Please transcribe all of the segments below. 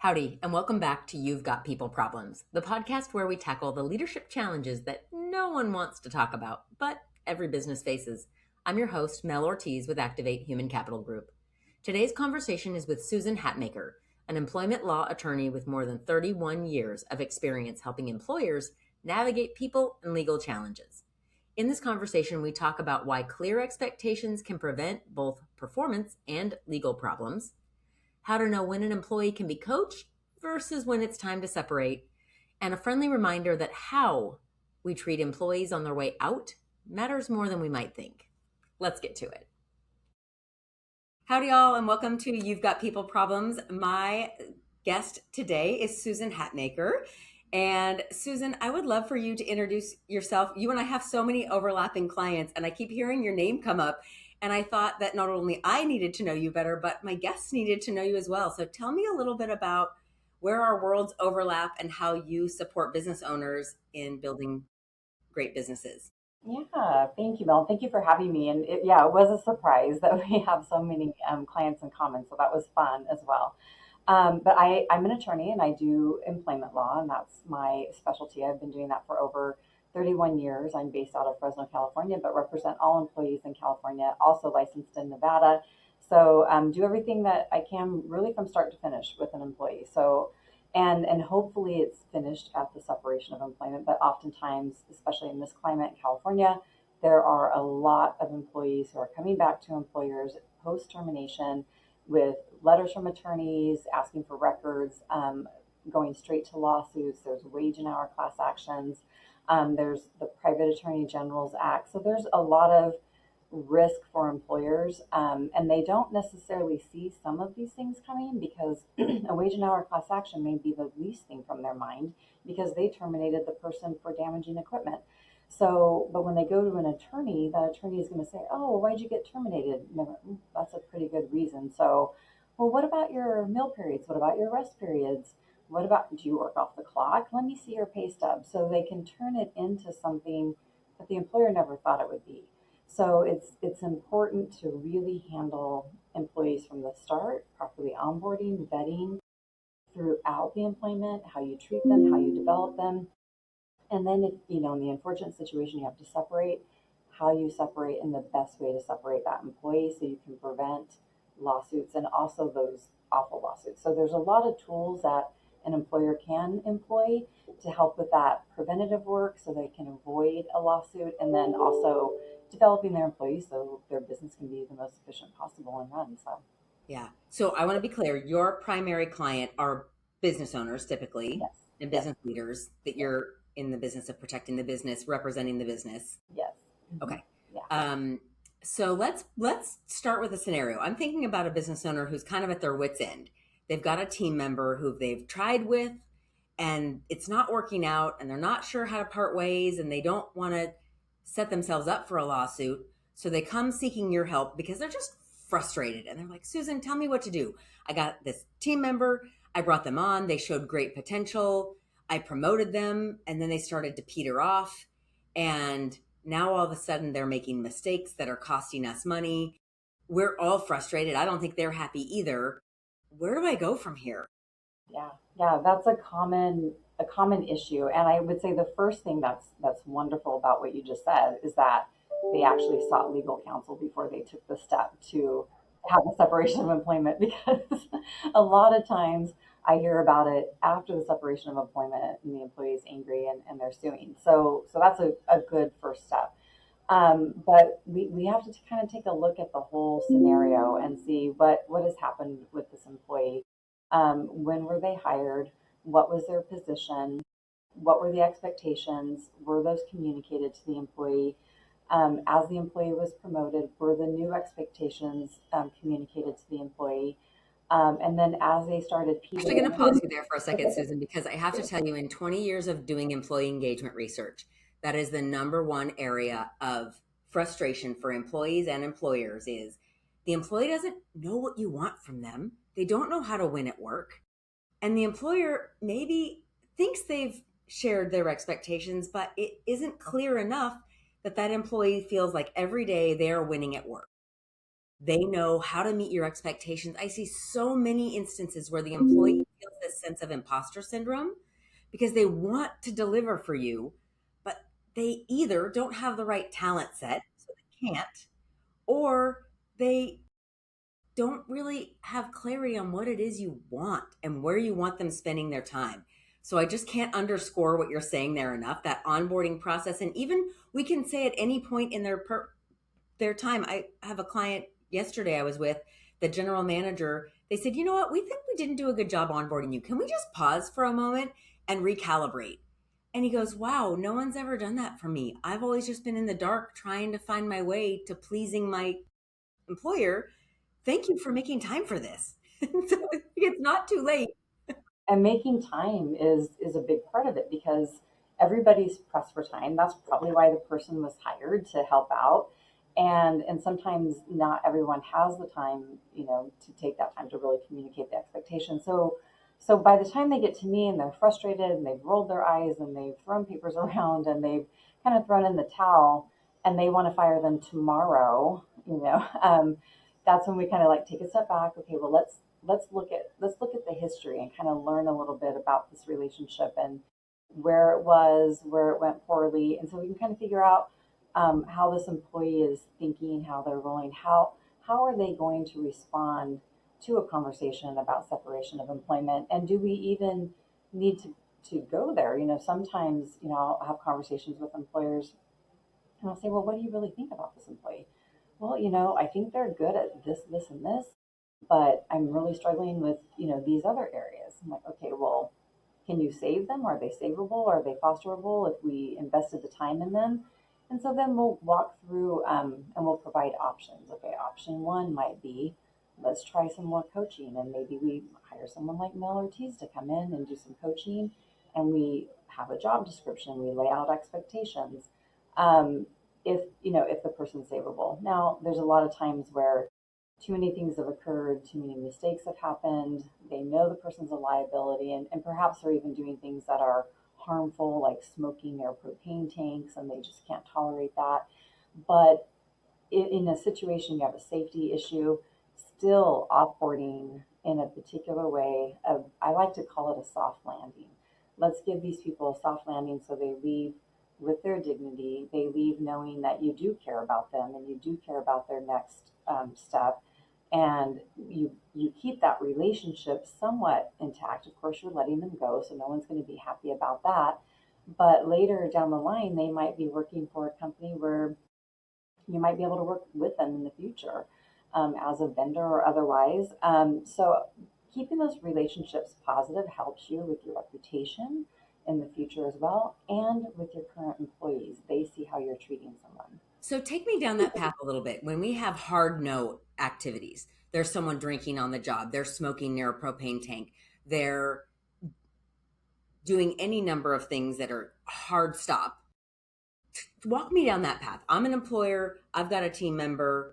Howdy, and welcome back to You've Got People Problems, the podcast where we tackle the leadership challenges that no one wants to talk about, but every business faces. I'm your host, Mel Ortiz with Activate Human Capital Group. Today's conversation is with Susan Hatmaker, an employment law attorney with more than 31 years of experience helping employers navigate people and legal challenges. In this conversation, we talk about why clear expectations can prevent both performance and legal problems, how to know when an employee can be coached versus when it's time to separate, and a friendly reminder that how we treat employees on their way out matters more than we might think. Let's get to it. Howdy, y'all, and welcome to You've Got People Problems. My guest today is Susan Hatmaker. And Susan, I would love for you to introduce yourself. You and I have so many overlapping clients, and I keep hearing your name come up. And I thought that not only I needed to know you better, but my guests needed to know you as well. So tell me a little bit about where our worlds overlap and how you support business owners in building great businesses. Yeah, thank you, Mel. Thank you for having me. And it was a surprise that we have so many clients in common. So that was fun as well. But I'm an attorney and I do employment law, and that's my specialty. I've been doing that for over 31 years. I'm based out of Fresno, California, but represent all employees in California, also licensed in Nevada. So do everything that I can really from start to finish with an employee. So and hopefully it's finished at the separation of employment. But oftentimes, especially in this climate in California, there are a lot of employees who are coming back to employers post termination with letters from attorneys asking for records, going straight to lawsuits. There's wage and hour class actions. There's the Private Attorney General's Act. So there's a lot of risk for employers, and they don't necessarily see some of these things coming because a wage and hour class action may be the least thing from their mind because they terminated the person for damaging equipment. So, but when they go to an attorney, that attorney is going to say, "Oh, why'd you get terminated?" Never, that's a pretty good reason. So, well, what about your meal periods? What about your rest periods? What about, do you work off the clock? Let me see your pay stub. So they can turn it into something that the employer never thought it would be. So it's important to really handle employees from the start, properly onboarding, vetting throughout the employment, how you treat them, how you develop them. And then if, in the unfortunate situation you have to separate, how you separate and the best way to separate that employee so you can prevent lawsuits and also those awful lawsuits. So there's a lot of tools that an employer can employ to help with that preventative work so they can avoid a lawsuit, and then also developing their employees so their business can be the most efficient possible and run. Yeah. So I want to be clear, your primary client are business owners typically, Yes. and business leaders that you're in the business of protecting the business, representing the business. Yes. Okay. Yeah. So let's start with a scenario. I'm thinking about a business owner who's kind of at their wits' end. They've got a team member who they've tried with and it's not working out and they're not sure how to part ways and they don't want to set themselves up for a lawsuit. So they come seeking your help because they're just frustrated and they're like, "Susan, tell me what to do. I got this team member. I brought them on. They showed great potential. I promoted them and then they started to peter off. And now all of a sudden they're making mistakes that are costing us money. We're all frustrated. I don't think they're happy either. Where do I go from here?" Yeah, that's a common issue. And I would say the first thing that's wonderful about what you just said is that they actually sought legal counsel before they took the step to have a separation of employment, because a lot of times I hear about it after the separation of employment and the employee is angry and they're suing. So that's a good first step. But we have to kind of take a look at the whole scenario and see what has happened with this employee. When were they hired? What was their position? What were the expectations? Were those communicated to the employee? As the employee was promoted, were the new expectations communicated to the employee? And then as they started I'm actually petering, going to pause you there for a second, Susan, because I have to tell you, in 20 years of doing employee engagement research, that is the number one area of frustration for employees and employers is the employee doesn't know what you want from them. They don't know how to win at work. And the employer maybe thinks they've shared their expectations, but it isn't clear enough that that employee feels like every day they are winning at work. They know how to meet your expectations. I see so many instances where the employee feels this sense of imposter syndrome because they want to deliver for you, but they either don't have the right talent set, so they can't, or they don't really have clarity on what it is you want and where you want them spending their time. So I just can't underscore what you're saying there enough, that onboarding process. And even we can say at any point in their time. I have a client yesterday I was with, the general manager. They said, you know what? We think we didn't do a good job onboarding you. Can we just pause for a moment and recalibrate? And he goes, wow, no one's ever done that for me. I've always just been in the dark trying to find my way to pleasing my employer. Thank you for making time for this. So it's not too late. And making time is a big part of it because everybody's pressed for time. That's probably why the person was hired to help out. And sometimes not everyone has the time, to take that time to really communicate the expectation. So by the time they get to me and they're frustrated and they've rolled their eyes and they've thrown papers around and they've kind of thrown in the towel and they want to fire them tomorrow, that's when we kind of like take a step back. Okay, well, let's look at the history and kind of learn a little bit about this relationship and where it went poorly, and so we can kind of figure out how this employee is thinking, how they're rolling, how are they going to respond to a conversation about separation of employment, and do we even need to go there? Sometimes I'll have conversations with employers and I'll say, well, what do you really think about this employee? Well, I think they're good at this, and this, but I'm really struggling with, these other areas. I'm like, okay, well, can you save them? Are they savable? Are they fosterable if we invested the time in them? And so then we'll walk through and we'll provide options. Okay, option one might be let's try some more coaching, and maybe we hire someone like Mel Ortiz to come in and do some coaching, and we have a job description, we lay out expectations. Um, if the person's savable. Now, there's a lot of times where too many things have occurred, too many mistakes have happened. They know the person's a liability, and perhaps they're even doing things that are harmful, like smoking their propane tanks, and they just can't tolerate that. But in a situation you have a safety issue, still offboarding in a particular way, I like to call it a soft landing. Let's give these people a soft landing so they leave with their dignity. They leave knowing that you do care about them and you do care about their next step, and you keep that relationship somewhat intact. Of course, you're letting them go, so no one's going to be happy about that. But later down the line, they might be working for a company where you might be able to work with them in the future as a vendor or otherwise. So keeping those relationships positive helps you with your reputation in the future as well, and with your current employees. They see how you're treating someone. So take me down that path a little bit. When we have hard no activities, there's someone drinking on the job, they're smoking near a propane tank, they're doing any number of things that are hard stop. Walk me down that path. I'm an employer, I've got a team member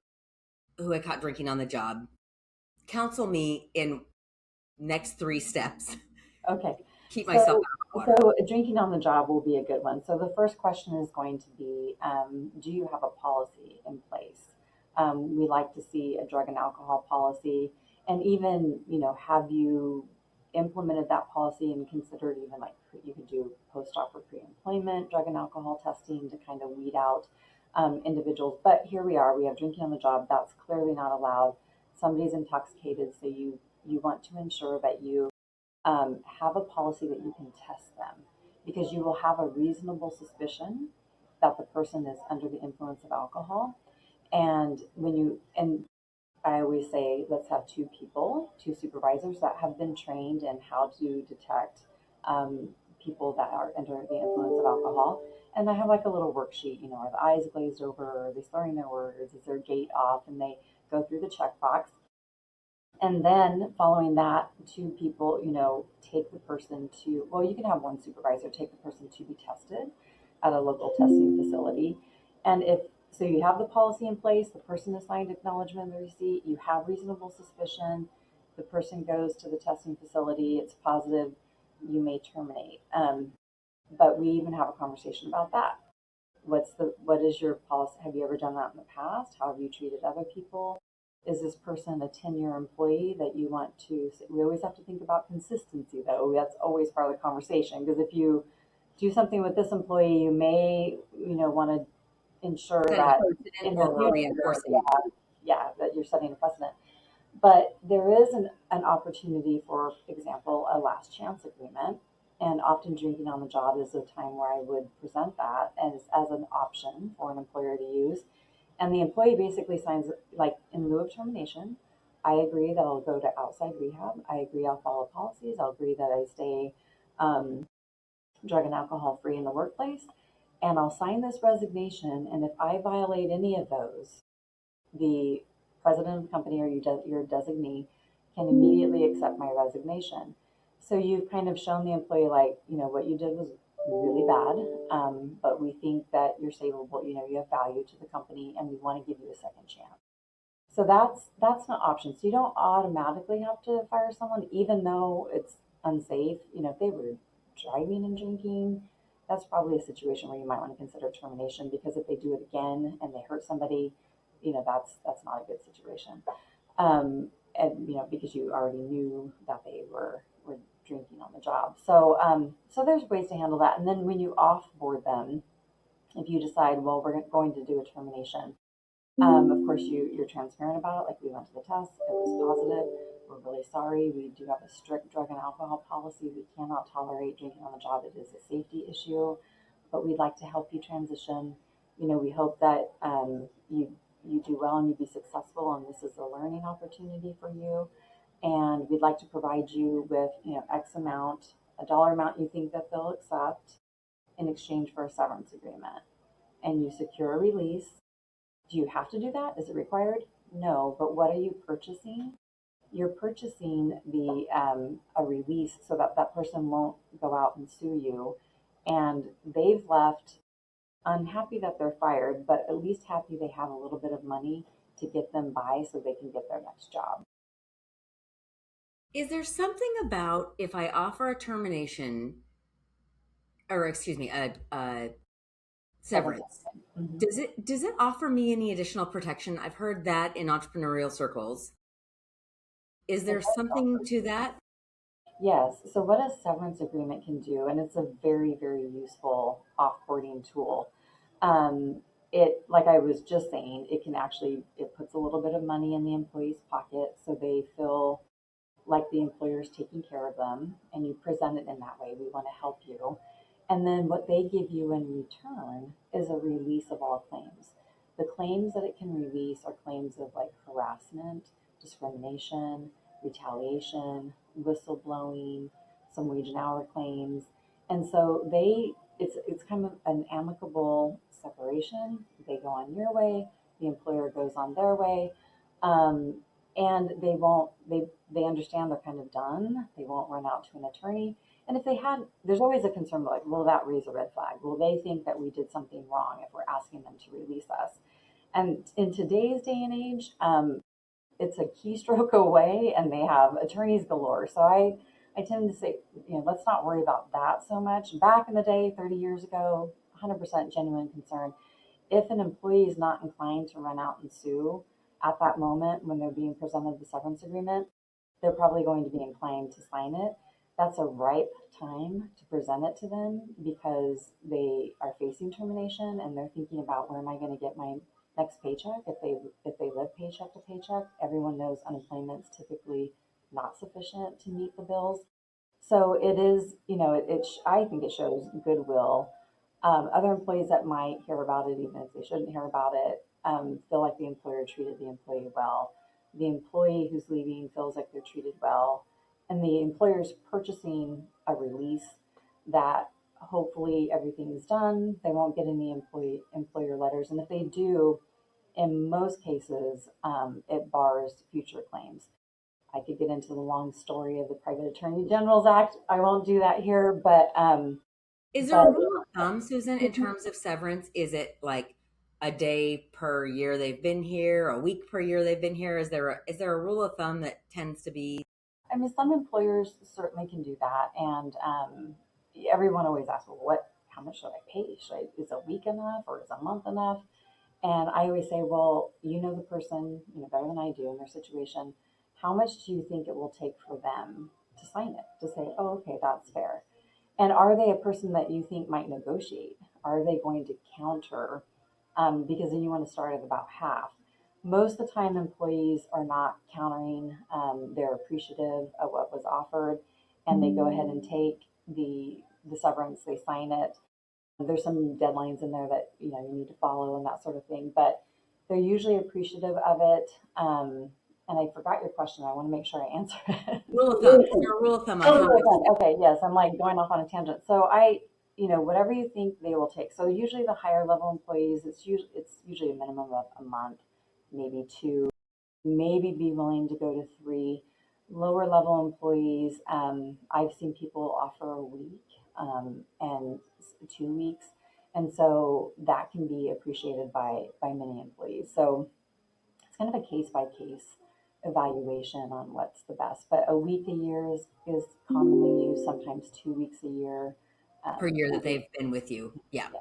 who I caught drinking on the job. Counsel me in next three steps. Okay. Keep myself So, out of the water. so drinking on the job will be a good one. So the first question is going to be, do you have a policy in place? We like to see a drug and alcohol policy, and even, have you implemented that policy and considered even like you could do post-op or pre-employment drug and alcohol testing to kind of weed out individuals. But here we are, we have drinking on the job. That's clearly not allowed. Somebody's intoxicated, so you want to ensure that you have a policy that you can test them, because you will have a reasonable suspicion that the person is under the influence of alcohol. And I always say, let's have two supervisors that have been trained in how to detect people that are under the influence of alcohol. And I have like a little worksheet, are the eyes glazed over? Are they slurring their words? Is their gait off? And they go through the checkbox. And then following that, two people, take the person to, well, you can have one supervisor take the person to be tested at a local testing facility. And if, so you have the policy in place, the person is signed acknowledgement of the receipt, you have reasonable suspicion, the person goes to the testing facility, it's positive, you may terminate. But we even have a conversation about that. What is your policy? Have you ever done that in the past? How have you treated other people? Is this person a 10-year employee that you want to? We always have to think about consistency, though. That's always part of the conversation, because if you do something with this employee, you may, want to ensure Set a that precedent in the or future, reinforcing. that you're setting a precedent. But there is an opportunity, for example, a last chance agreement. And often drinking on the job is a time where I would present that as an option for an employer to use. And the employee basically signs, like, in lieu of termination, I agree that I'll go to outside rehab. I agree I'll follow policies. I'll agree that I stay um, drug and alcohol free in the workplace. And I'll sign this resignation. And if I violate any of those, the president of the company or your designee can immediately accept my resignation. So you've kind of shown the employee, like, what you did was really bad, but we think that you're saveable. You have value to the company, and we want to give you a second chance. So that's an option. So you don't automatically have to fire someone, even though it's unsafe. If they were driving and drinking, that's probably a situation where you might want to consider termination, because if they do it again and they hurt somebody, that's not a good situation. And because you already knew that they were drinking on the job. So there's ways to handle that. And then when you offboard them, if you decide, well, we're going to do a termination, of course, you're transparent about it. Like, we went to the test, it was positive. We're really sorry. We do have a strict drug and alcohol policy. We cannot tolerate drinking on the job. It is a safety issue, but we'd like to help you transition. We hope that you do well and you be successful, and this is a learning opportunity for you. And we'd like to provide you with, X amount, a dollar amount you think that they'll accept in exchange for a severance agreement. And you secure a release. Do you have to do that? Is it required? No, but what are you purchasing? You're purchasing a release so that that person won't go out and sue you, and they've left unhappy that they're fired, but at least happy they have a little bit of money to get them by so they can get their next job. Is there something about if I offer a termination, or excuse me, a severance? Mm-hmm. Does it offer me any additional protection? I've heard that in entrepreneurial circles. Is there something to that? Yes. So what a severance agreement can do, and it's a very, very useful offboarding tool. Like I was just saying, it puts a little bit of money in the employee's pocket so they feel like the employer is taking care of them, and you present it in that way. We want to help you. And then what they give you in return is a release of all claims. The claims that it can release are claims of, like, harassment, discrimination, retaliation, whistleblowing, some wage and hour claims. And so it's kind of an amicable separation. They go on your way, the employer goes on their way. And they understand they're kind of done. They won't run out to an attorney. And if they had, there's always a concern, like, will that raise a red flag? Will they think that we did something wrong if we're asking them to release us? And in today's day and age, it's a keystroke away, and they have attorneys galore. So I tend to say, let's not worry about that so much. Back in the day, 30 years ago, 100% genuine concern. If an employee is not inclined to run out and sue at that moment when they're being presented the severance agreement, they're probably going to be inclined to sign it. That's a ripe time to present it to them, because they are facing termination and they're thinking about, where am I going to get my next paycheck? If they live paycheck to paycheck, everyone knows unemployment's typically not sufficient to meet the bills. So it is, I think it shows goodwill. Other employees that might hear about it, even if they shouldn't hear about it, feel like the employer treated the employee well. The employee who's leaving feels like they're treated well, and the employer's purchasing a release that hopefully everything's done. They won't get any employer letters, and if they do, in most cases, it bars future claims. I could get into the long story of the Private Attorney General's Act. I won't do that here, but Is there but a rule of thumb, Susan, in terms of severance? Is it like a day per year they've been here, a week per year they've been here? Is there a rule of thumb that tends to be? I mean, some employers certainly can do that, and everyone always asks, well, how much should I pay? Is a week enough, or is a month enough? And I always say, well, you know the person, better than I do in their situation. How much do you think it will take for them to sign it, to say, oh, okay, that's fair? And are they a person that you think might negotiate? Are they going to counter? Because then you want to start at about half. Most of the time, employees are not countering. They're appreciative of what was offered, and they go ahead and take the severance. They sign it. There's some deadlines in there that you need to follow and that sort of thing, but they're usually appreciative of it. And I forgot your question. I want to make sure I answer it. Rule of thumb. Is there a rule of thumb on how much? Okay, yes, I'm like going off on a tangent. So whatever you think they will take. So usually the higher level employees, it's usually a minimum of a month, maybe two, maybe be willing to go to three. Lower level employees, I've seen people offer a week and 2 weeks, and so that can be appreciated by many employees. So it's kind of a case by case evaluation on what's the best. But a week a year is commonly used, sometimes 2 weeks a year. Per year that they've been with you. Yeah. Yeah.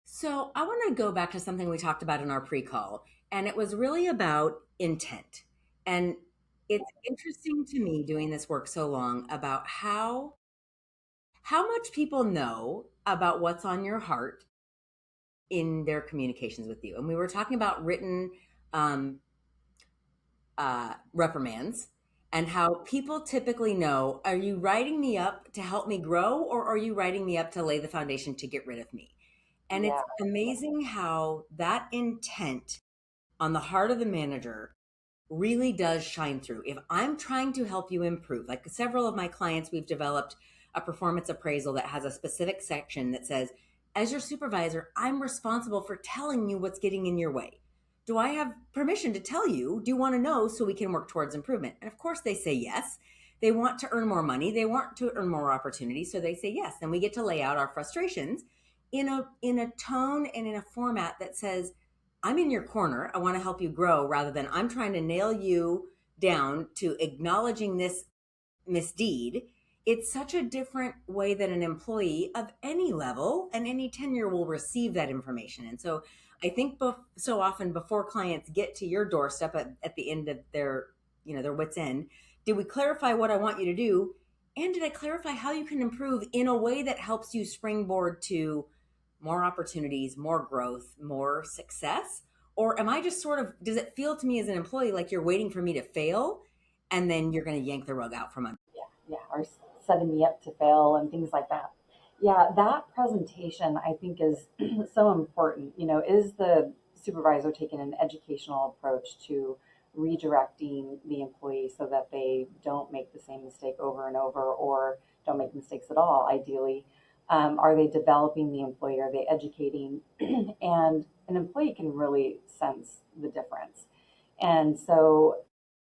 So I want to go back to something we talked about in our pre-call, and it was really about intent. And it's interesting to me doing this work so long about how much people know about what's on your heart in their communications with you. And we were talking about written um, reprimands and how people typically know, are you writing me up to help me grow, or are you writing me up to lay the foundation to get rid of me? And it's Yeah. amazing how that intent on the heart of the manager really does shine through. If I'm trying to help you improve, like several of my clients, we've developed a performance appraisal that has a specific section that says, as your supervisor, I'm responsible for telling you what's getting in your way. Do I have permission to tell you? Do you want to know so we can work towards improvement? And of course, they say yes. They want to earn more money. They want to earn more opportunities. So they say yes. And we get to lay out our frustrations in a tone and in a format that says, I'm in your corner. I want to help you grow, rather than I'm trying to nail you down to acknowledging this misdeed. It's such a different way that an employee of any level and any tenure will receive that information. And so I think so often before clients get to your doorstep at the end of their wits end, did we clarify what I want you to do? And did I clarify how you can improve in a way that helps you springboard to more opportunities, more growth, more success? Or am I just does it feel to me as an employee like you're waiting for me to fail and then you're going to yank the rug out from under? Yeah, or setting me up to fail and things like that. Yeah, that presentation I think is so important. Is the supervisor taking an educational approach to redirecting the employee so that they don't make the same mistake over and over, or don't make mistakes at all, ideally? Are they developing the employee? Are they educating? And an employee can really sense the difference. And so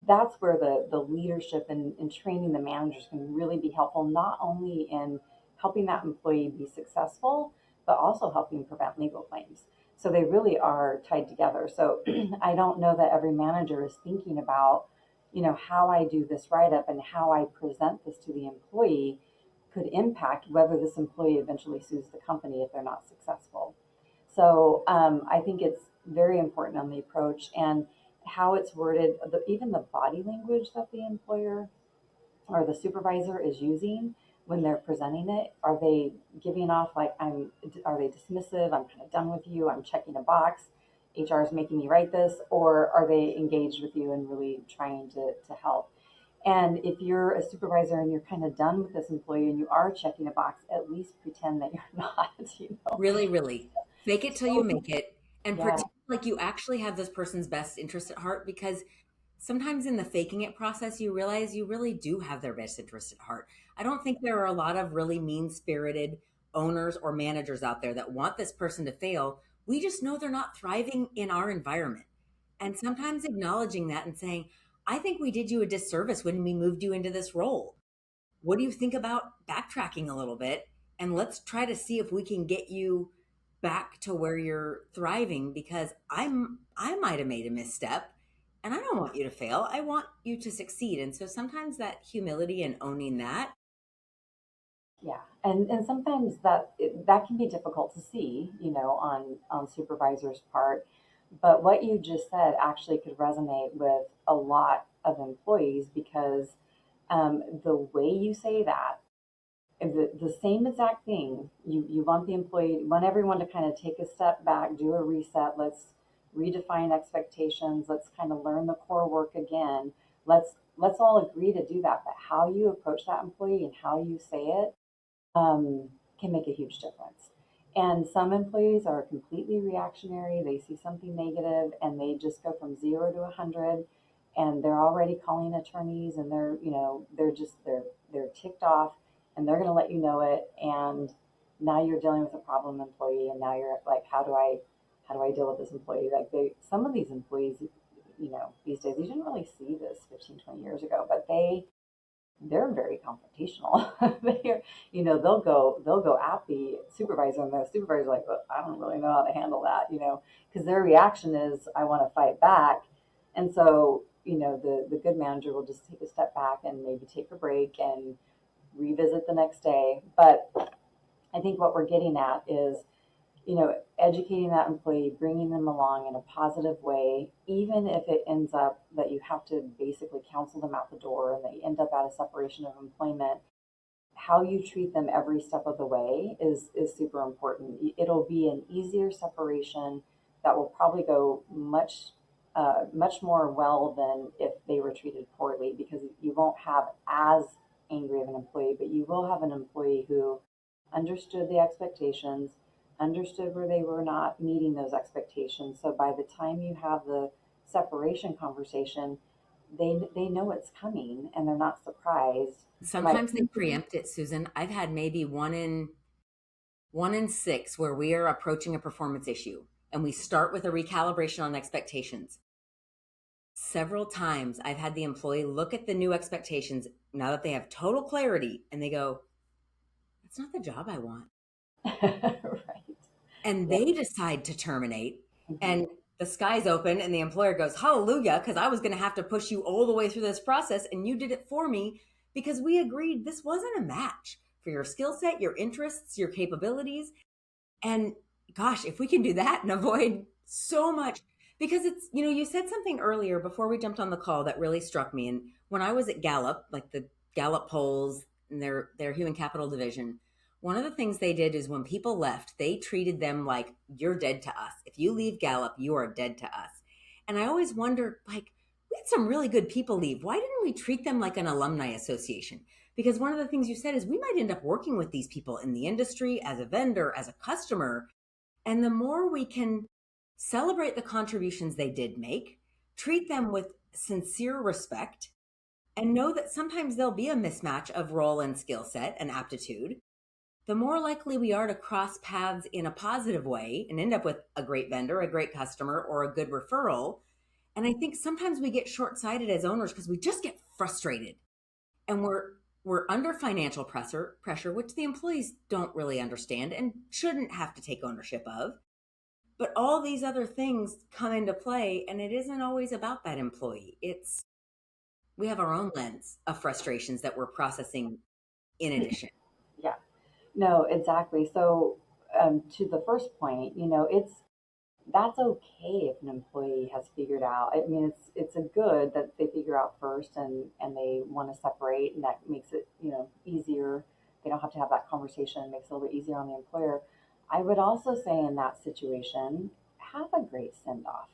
that's where the leadership and training the managers can really be helpful, not only in helping that employee be successful, but also helping prevent legal claims. So they really are tied together. So I don't know that every manager is thinking about, how I do this write up and how I present this to the employee could impact whether this employee eventually sues the company if they're not successful. So I think it's very important on the approach and how it's worded, even the body language that the employer or the supervisor is using when they're presenting it. Are they giving off like are they dismissive? I'm kind of done with you. I'm checking a box. HR is making me write this, or are they engaged with you and really trying to help? And if you're a supervisor and you're kind of done with this employee and you are checking a box, at least pretend that you're not, Really, really. Fake it till you So, make it, and yeah, pretend like you actually have this person's best interest at heart, because sometimes in the faking it process, you realize you really do have their best interest at heart. I don't think there are a lot of really mean spirited owners or managers out there that want this person to fail. We just know they're not thriving in our environment. And sometimes acknowledging that and saying, I think we did you a disservice when we moved you into this role. What do you think about backtracking a little bit? And let's try to see if we can get you back to where you're thriving, because I might have made a misstep and I don't want you to fail. I want you to succeed. And so sometimes that humility and owning that. yeah, and sometimes that can be difficult to see, on supervisors' part. But what you just said actually could resonate with a lot of employees because the way you say that, the same exact thing, you want the employee, you want everyone to kind of take a step back, do a reset. Let's redefine expectations. Let's kind of learn the core work again. Let's all agree to do that. But how you approach that employee and how you say it can make a huge difference. And some employees are completely reactionary. They see something negative and they just go from 0 to 100, and they're already calling attorneys, and they're ticked off, and they're going to let you know it. And now you're dealing with a problem employee, and now you're like, how do I deal with this employee? Like some of these employees, these days, you didn't really see this 15, 20 years ago, but they're very confrontational. They'll go at the supervisor, and the supervisor's like, well, I don't really know how to handle that, because their reaction is, I want to fight back. And so, the good manager will just take a step back and maybe take a break and revisit the next day. But I think what we're getting at is, educating that employee, bringing them along in a positive way, even if it ends up that you have to basically counsel them out the door and they end up at a separation of employment. How you treat them every step of the way is super important. It'll be an easier separation that will probably go much more well than if they were treated poorly, because you won't have as angry of an employee, but you will have an employee who understood the expectations, understood where they were not meeting those expectations. So by the time you have the separation conversation, they know it's coming and they're not surprised. Sometimes they preempt it, Susan. I've had maybe one in six where we are approaching a performance issue and we start with a recalibration on expectations. Several times I've had the employee look at the new expectations now that they have total clarity and they go, that's not the job I want. Right. And Yeah. they decide to terminate, Mhm. and the sky's open and the employer goes, hallelujah, because I was going to have to push you all the way through this process and you did it for me because we agreed this wasn't a match for your skill set, your interests, your capabilities. And gosh, if we can do that and avoid so much, because it's, you said something earlier before we jumped on the call that really struck me. And when I was at Gallup, like the Gallup polls and their human capital division, one of the things they did is when people left, they treated them like, you're dead to us. If you leave Gallup, you are dead to us. And I always wondered, like, we had some really good people leave. Why didn't we treat them like an alumni association? Because one of the things you said is we might end up working with these people in the industry, as a vendor, as a customer. And the more we can celebrate the contributions they did make, treat them with sincere respect, and know that sometimes there'll be a mismatch of role and skill set and aptitude, the more likely we are to cross paths in a positive way and end up with a great vendor, a great customer, or a good referral. And I think sometimes we get short-sighted as owners because we just get frustrated, and we're under financial pressure, which the employees don't really understand and shouldn't have to take ownership of. But all these other things come into play, and it isn't always about that employee. It's we have our own lens of frustrations that we're processing in addition. Yeah. No, exactly. So, to the first point, that's okay if an employee has figured out. I mean, it's a good that they figure out first, and they want to separate, and that makes it easier. They don't have to have that conversation. It makes it a little bit easier on the employer. I would also say in that situation, have a great send off.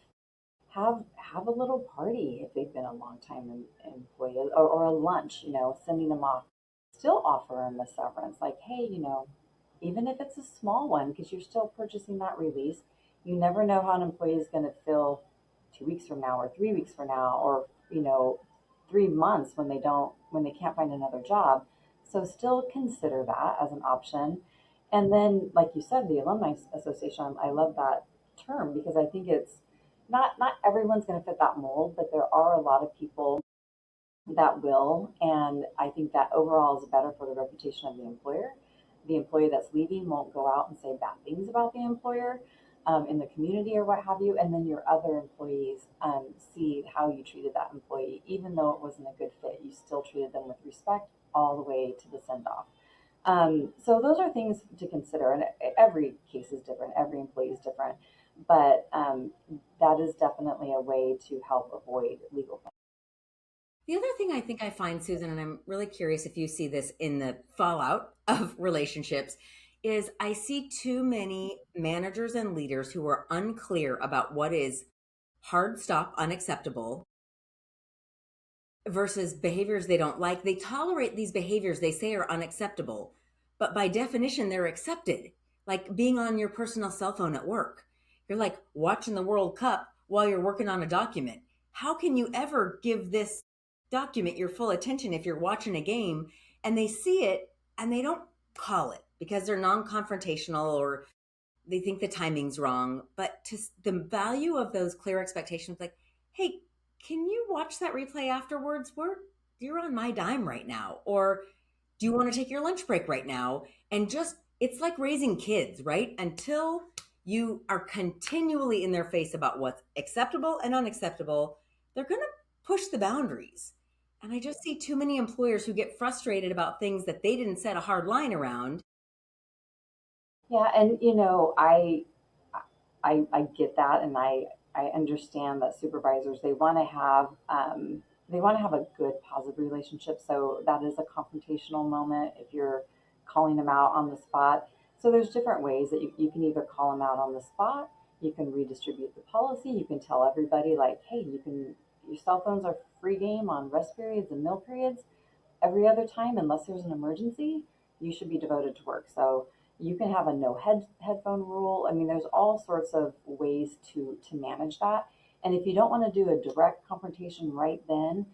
Have a little party if they've been a long time employee, or a lunch. Sending them off. Still offer them a severance, like, hey, even if it's a small one, because you're still purchasing that release. You never know how an employee is going to feel 2 weeks from now, or 3 weeks from now, or 3 months when they can't find another job. So still consider that as an option. And then, like you said, the alumni association, I love that term, because I think it's not everyone's going to fit that mold, but there are a lot of people that will. And I think that overall is better for the reputation of the employer. The employee that's leaving won't go out and say bad things about the employer in the community or what have you. And then your other employees see how you treated that employee. Even though it wasn't a good fit, you still treated them with respect all the way to the send off. So those are things to consider. And every case is different, every employee is different. But that is definitely a way to help avoid legal claims. The other thing I think I find, Susan, and I'm really curious if you see this in the fallout of relationships, is I see too many managers and leaders who are unclear about what is hard stop unacceptable versus behaviors they don't like. They tolerate these behaviors they say are unacceptable, but by definition, they're accepted. Like being on your personal cell phone at work. You're like watching the World Cup while you're working on a document. How can you ever give this document your full attention if you're watching a game and they see it and they don't call it because they're non confrontational or they think the timing's wrong? But to the value of those clear expectations, like, hey, can you watch that replay afterwards? You're on my dime right now. Or do you want to take your lunch break right now? And just, it's like raising kids, right? Until you are continually in their face about what's acceptable and unacceptable, they're going to push the boundaries. And I just see too many employers who get frustrated about things that they didn't set a hard line around. Yeah, and I get that, and I understand that supervisors, they want to have a good positive relationship. So that is a confrontational moment if you're calling them out on the spot. So there's different ways that you can either call them out on the spot, you can redistribute the policy, you can tell everybody like, hey, your cell phones are free game on rest periods and meal periods. Every other time, unless there's an emergency, you should be devoted to work. So you can have a no headphone rule. I mean, there's all sorts of ways to manage that. And if you don't want to do a direct confrontation right then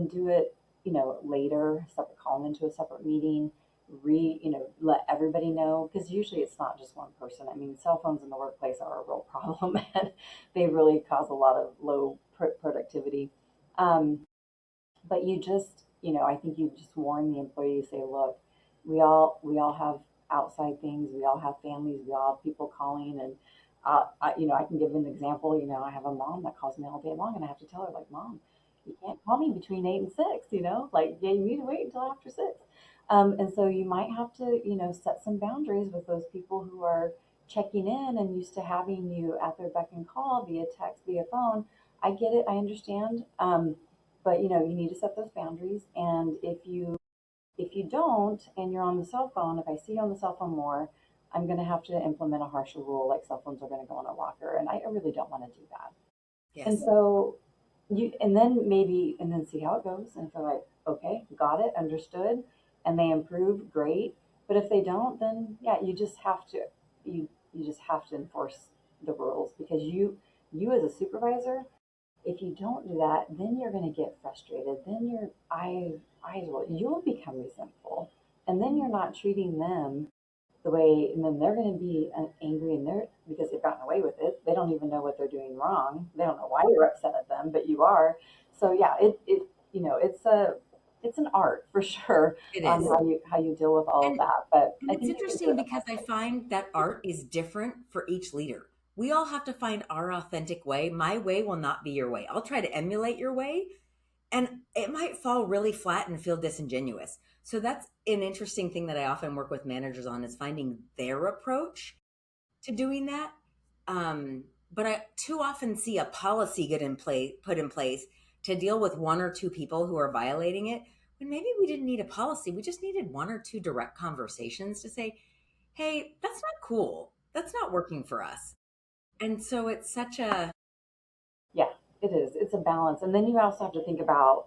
do it, later, separate, call them into a separate meeting, let everybody know, because usually it's not just one person. I mean, cell phones in the workplace are a real problem and they really cause a lot of low productivity. Um, but I think you just warn the employees, say, look, we all have outside things, we all have families, we all have people calling, and I can give an example. I have a mom that calls me all day long, and I have to tell her, like, Mom, you can't call me between 8 and 6. Like, yeah, you need to wait until after 6. And so you might have to, set some boundaries with those people who are checking in and used to having you at their beck and call via text, via phone. I get it, I understand. But you need to set those boundaries. And if you don't, and you're on the cell phone, if I see you on the cell phone more, I'm going to have to implement a harsher rule, like cell phones are going to go in a locker, and I really don't want to do that. And Yes. so and then see how it goes. And if they're like, okay, got it, understood, and they improve, great. But if they don't, then yeah, you just have to enforce the rules, because you as a supervisor, if you don't do that, then you're going to get frustrated. Then you'll become resentful, and then you're not treating them the way, and then they're going to be angry, and they're because they've gotten away with it. They don't even know what they're doing wrong. They don't know why you're upset at them, but you are. So yeah, it's an art for sure It on is. how you deal with all of And that. But And I it's think you can do interesting it because I find that art is different for each leader. We all have to find our authentic way. My way will not be your way. I'll try to emulate your way, and it might fall really flat and feel disingenuous. So that's an interesting thing that I often work with managers on, is finding their approach to doing that. But I too often see a policy put in place to deal with one or two people who are violating it. When maybe we didn't need a policy, we just needed one or two direct conversations to say, hey, that's not cool. That's not working for us. And so it's such a, Yeah, it is. It's a balance. And then you also have to think about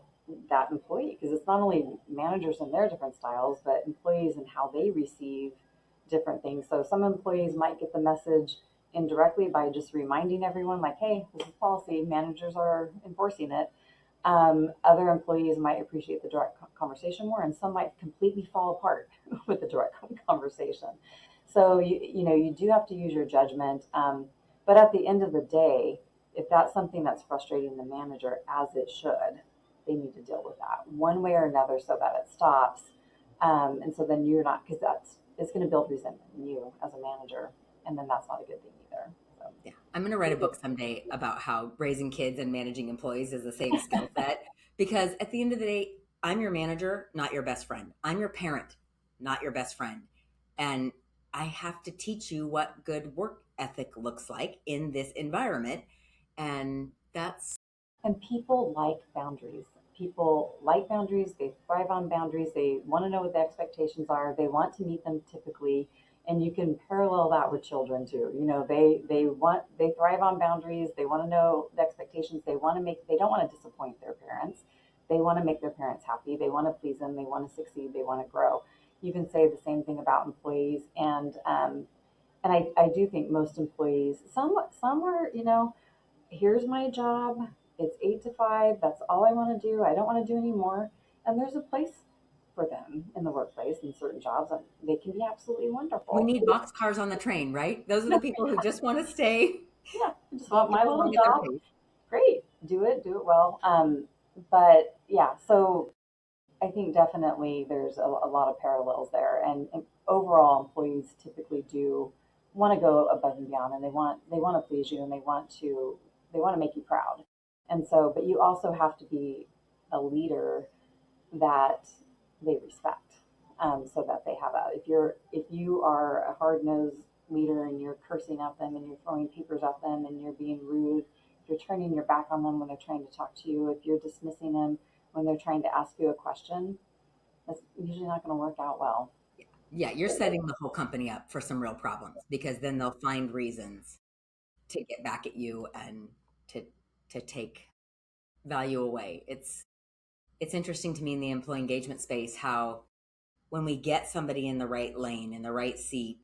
that employee, because it's not only managers and their different styles, but employees and how they receive different things. So some employees might get the message indirectly by just reminding everyone, like, hey, this is policy, managers are enforcing it. Other employees might appreciate the direct conversation more, and some might completely fall apart with the direct conversation. So you do have to use your judgment. But at the end of the day, if that's something that's frustrating the manager, as it should, they need to deal with that one way or another so that it stops. And so then you're not, because it's going to build resentment in you as a manager, and then that's not a good thing either. So. yeah, I'm going to write a book someday about how raising kids and managing employees is the same skill set. Because at the end of the day, I'm your manager, not your best friend. I'm your parent, not your best friend. And I have to teach you what good work ethic looks like in this environment. And that's And people like boundaries. People like boundaries. They thrive on boundaries. They want to know what the expectations are. They want to meet them typically. And you can parallel that with children too. They thrive on boundaries. They want to know the expectations. They don't want to disappoint their parents. They want to make their parents happy. They want to please them. They want to succeed. They want to grow. You can say the same thing about employees. And I do think most employees, some are, here's my job. It's 8 to 5. That's all I want to do. I don't want to do any more. And there's a place for them in the workplace in certain jobs, and they can be absolutely we wonderful. need boxcars on the train, right? Those are the people who just want to stay Yeah, I just want my get little along at their job. pace. Great, do it well. But yeah, so I think definitely there's a lot of parallels there, and overall, employees typically do want to go above and beyond, and they want to please you, and they want to make you proud. And so, but you also have to be a leader that they respect, so that they have a. If you are a hard nosed leader and you're cursing at them and you're throwing papers at them and you're being rude, if you're turning your back on them when they're trying to talk to you, if you're dismissing them when they're trying to ask you a question, that's usually not going to work out well. Yeah, you're setting the whole company up for some real problems because then they'll find reasons to get back at you and to take value away. It's interesting to me in the employee engagement space how when we get somebody in the right lane, in the right seat,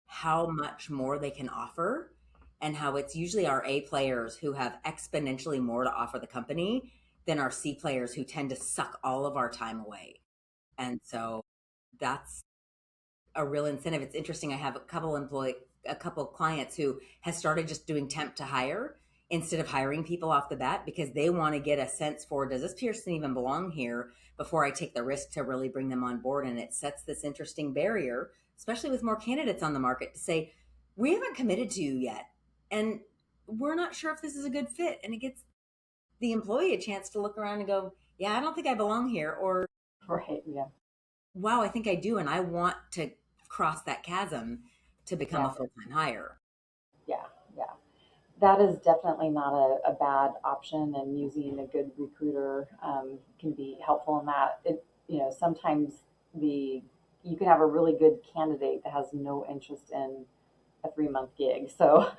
how much more they can offer and how it's usually our A players who have exponentially more to offer the company than our C players who tend to suck all of our time away. And so that's a real incentive. It's interesting. I have a couple clients who has started just doing temp to hire instead of hiring people off the bat because they want to get a sense for, does this person even belong here before I take the risk to really bring them on board? And it sets this interesting barrier, especially with more candidates on the market, to say, we haven't committed to you yet. And we're not sure if this is a good fit. And it gets the employee a chance to look around and go, yeah, I don't think I belong here. Or, Right? Yeah. wow, I think I do. And I want to cross that chasm to become Yeah. a full-time hire. Yeah. Yeah. That is definitely not a bad option, and using a good recruiter can be helpful in that. Sometimes the you can have a really good candidate that has no interest in a 3 month gig. So,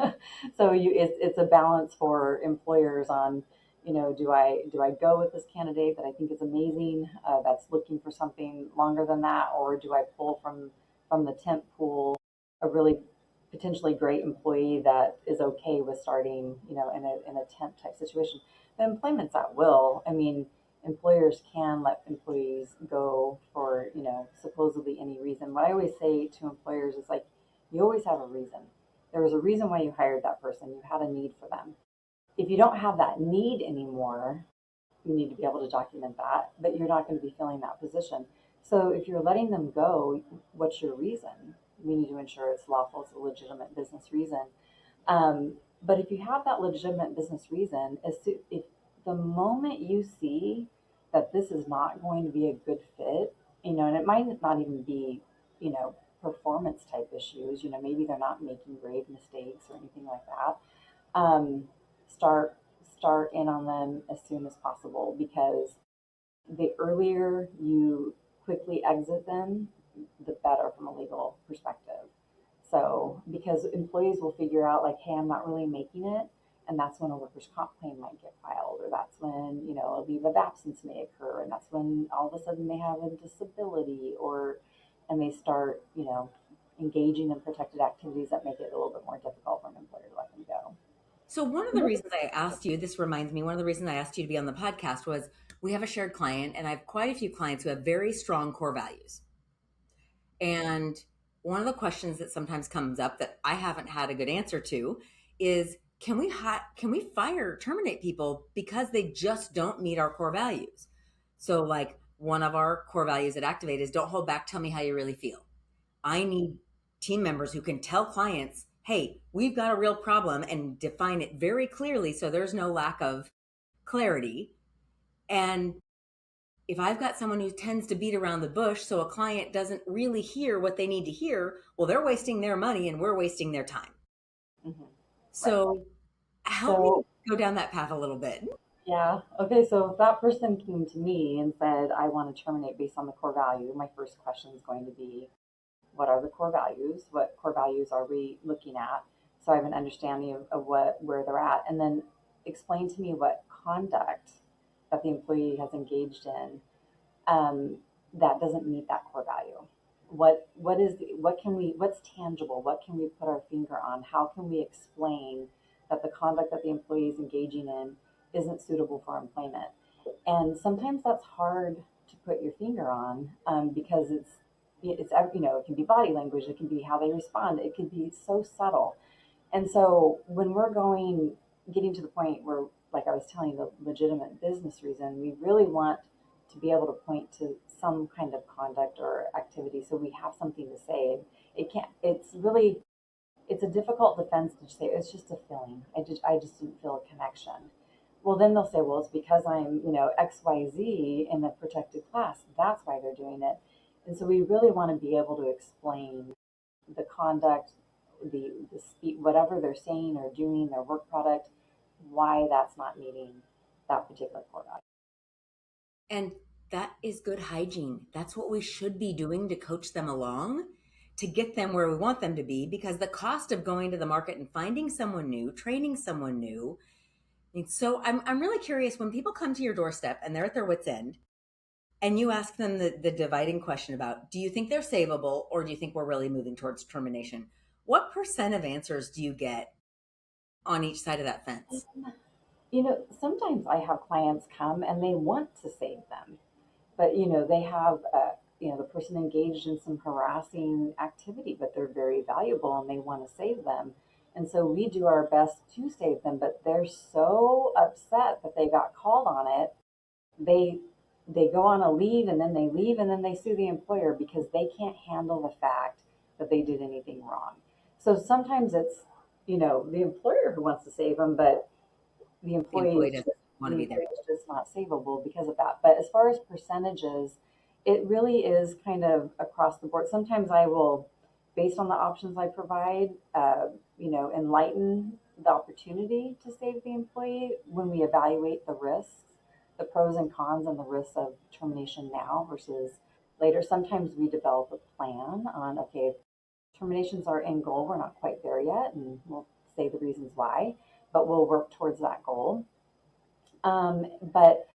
it's a balance for employers on, do I go with this candidate that I think is amazing, that's looking for something longer than that, or do I pull from the temp pool a really potentially great employee that is okay with starting, in a temp type situation. The employment's at will. I mean, employers can let employees go for, supposedly any reason. What I always say to employers is like, you always have a reason. There was a reason why you hired that person. You had a need for them. If you don't have that need anymore, you need to be able to document that, but you're not going to be filling that position. So if you're letting them go, what's your reason? We need to ensure it's lawful, it's a legitimate business reason. But if you have that legitimate business reason, if the moment you see that this is not going to be a good fit, and it might not even be, you know, performance type issues, maybe they're not making grave mistakes or anything like that. Um, start start in on them as soon as possible, because the earlier you quickly exit them, the better from a legal perspective. So, because employees will figure out, like, hey, I'm not really making it. And that's when a workers' comp claim might get filed, or that's when, a leave of absence may occur. And that's when all of a sudden they have a disability, and they start, engaging in protected activities that make it a little bit more difficult for an employer to let them go. So one of the reasons I asked you, this reminds me, one of the reasons I asked you to be on the podcast was we have a shared client and I have quite a few clients who have very strong core values. And one of the questions that sometimes comes up that I haven't had a good answer to is, can we terminate people because they just don't meet our core values? So like one of our core values at Activate is don't hold back, tell me how you really feel. I need team members who can tell clients, hey, we've got a real problem, and define it very clearly so there's no lack of clarity. And if I've got someone who tends to beat around the bush so a client doesn't really hear what they need to hear, well, they're wasting their money and we're wasting their time. Hmm. Right. So help me So, go down that path a little bit. yeah. Okay. So if that person came to me and said, I want to terminate based on the core value, my first question is going to be, what are the core values? What core values are we looking at? So I have an understanding of where they're at. And then explain to me what conduct that the employee has engaged in um, that doesn't meet that core value. What's tangible? What can we put our finger on? How can we explain that the conduct that the employee is engaging in isn't suitable for employment? And sometimes that's hard to put your finger on because it's it can be body language, it can be how they respond, it can be so subtle. And so when we're getting to the point where, like I was telling you, the legitimate business reason, we really want to be able to point to some kind of conduct or activity so we have something to say. It can't, it's really, it's a difficult defense to say it's just a feeling. I just didn't feel a connection. Well, then they'll say, well, it's because I'm, XYZ in the protected class. That's why they're doing it. And so we really want to be able to explain the conduct, the speak, whatever they're saying or doing, their work product, why that's not meeting that particular core value. And that is good hygiene. That's what we should be doing to coach them along, to get them where we want them to be, because the cost of going to the market and finding someone new, training someone new. And so I'm really curious when people come to your doorstep and they're at their wits' end and you ask them the dividing question about, do you think they're savable or do you think we're really moving towards termination? What percent of answers do you get on each side of that fence? Sometimes I have clients come and they want to save them, but they have the person engaged in some harassing activity, but they're very valuable and they want to save them. And so we do our best to save them, but they're so upset that they got called on it. They go on a leave and then they leave and then they sue the employer because they can't handle the fact that they did anything wrong. So sometimes it's the employer who wants to save them, but the The employee employee is doesn't just want the to be there. employee is just not savable because of that. But as far as percentages, it really is kind of across the board. Sometimes I will, based on the options I provide, enlighten the opportunity to save the employee when we evaluate the risks, the pros and cons, and the risks of termination now versus later. Sometimes we develop a plan on, okay, terminations are end goal. We're not quite there yet, and we'll say the reasons why, but we'll work towards that goal. But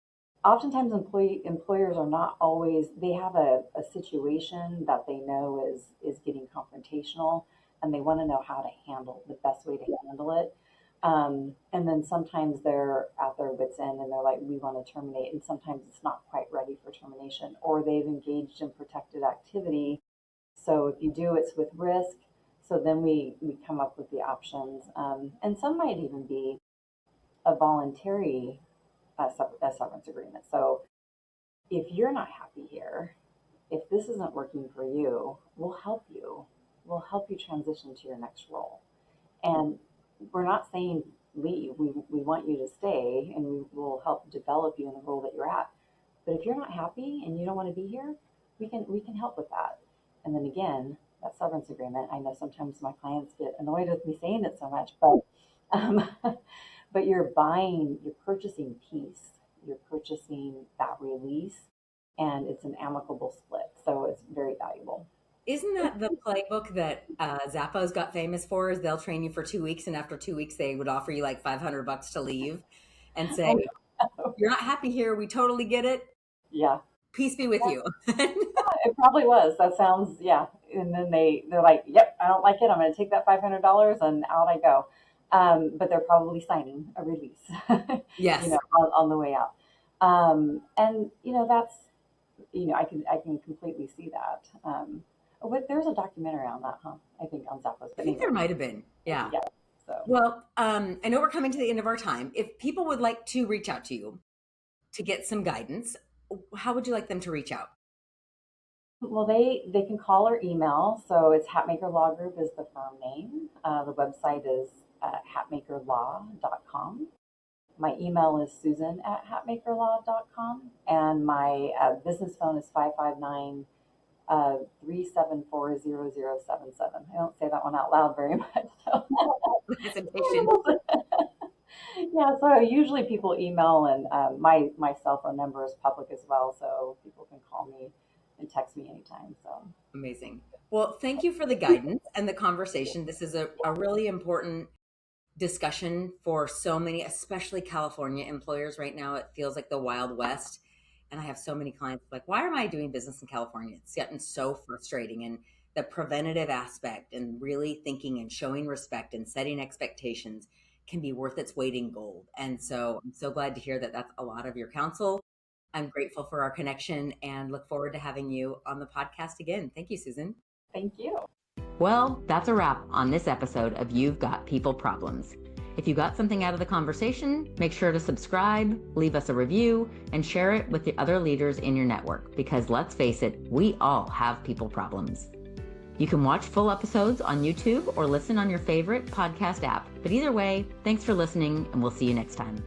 oftentimes employers are not always, they have a situation that they know is getting confrontational and they want to know how to handle the best way to handle it. And then sometimes they're at their wits end and they're like, we want to terminate. And sometimes it's not quite ready for termination or they've engaged in protected activity. So if you do, it's with risk. So then we come up with the options. And some might even be a voluntary severance agreement. So if you're not happy here, if this isn't working for you, we'll help you. We'll help you transition to your next role. And we're not saying leave. We want you to stay and we will help develop you in the role that you're at. But if you're not happy and you don't want to be here, we can help with that. And then again, that severance agreement, I know sometimes my clients get annoyed with me saying it so much, but um, but you're purchasing peace, you're purchasing that release, and it's an amicable split. So it's very valuable. Isn't that the playbook that Zappos got famous for? Is they'll train you for 2 weeks, and after 2 weeks, they would offer you like $500 to leave, and say, Oh, "You're not happy here. We totally get it. yeah. Peace be with you." It probably was. That sounds, yeah. And then they're like, "Yep, I don't like it. I'm going to take that $500 and out I go." But they're probably signing a release, Yes, on the way out. And that's, I can completely see that. There's a documentary on that, huh? I think on Zappos. I But think anyway, there might have been. Yeah. yeah. So. Well, I know we're coming to the end of our time. If people would like to reach out to you to get some guidance, how would you like them to reach out? Well, they can call or email. So it's Hatmaker Law Group is the firm name. The website is hatmakerlaw.com. My email is susan at hatmakerlaw.com. And my business phone is 559 3740077. I don't say that one out loud very much. So. Presentation. Yeah, so usually people email, and my cell phone number is public as well, so people can call me and text me anytime. So Amazing. Well, thank you for the guidance and the conversation. This is a really important discussion for so many, especially California employers right now. It feels like the Wild West. And I have so many clients like, why am I doing business in California? It's gotten so frustrating. And the preventative aspect and really thinking and showing respect and setting expectations can be worth its weight in gold. And so I'm so glad to hear that that's a lot of your counsel. I'm grateful for our connection and look forward to having you on the podcast again. Thank you, Susan. thank you. Well, that's a wrap on this episode of You've Got People Problems. If you got something out of the conversation, make sure to subscribe, leave us a review, and share it with the other leaders in your network, because let's face it, we all have people problems. You can watch full episodes on YouTube or listen on your favorite podcast app. But either way, thanks for listening, and we'll see you next time.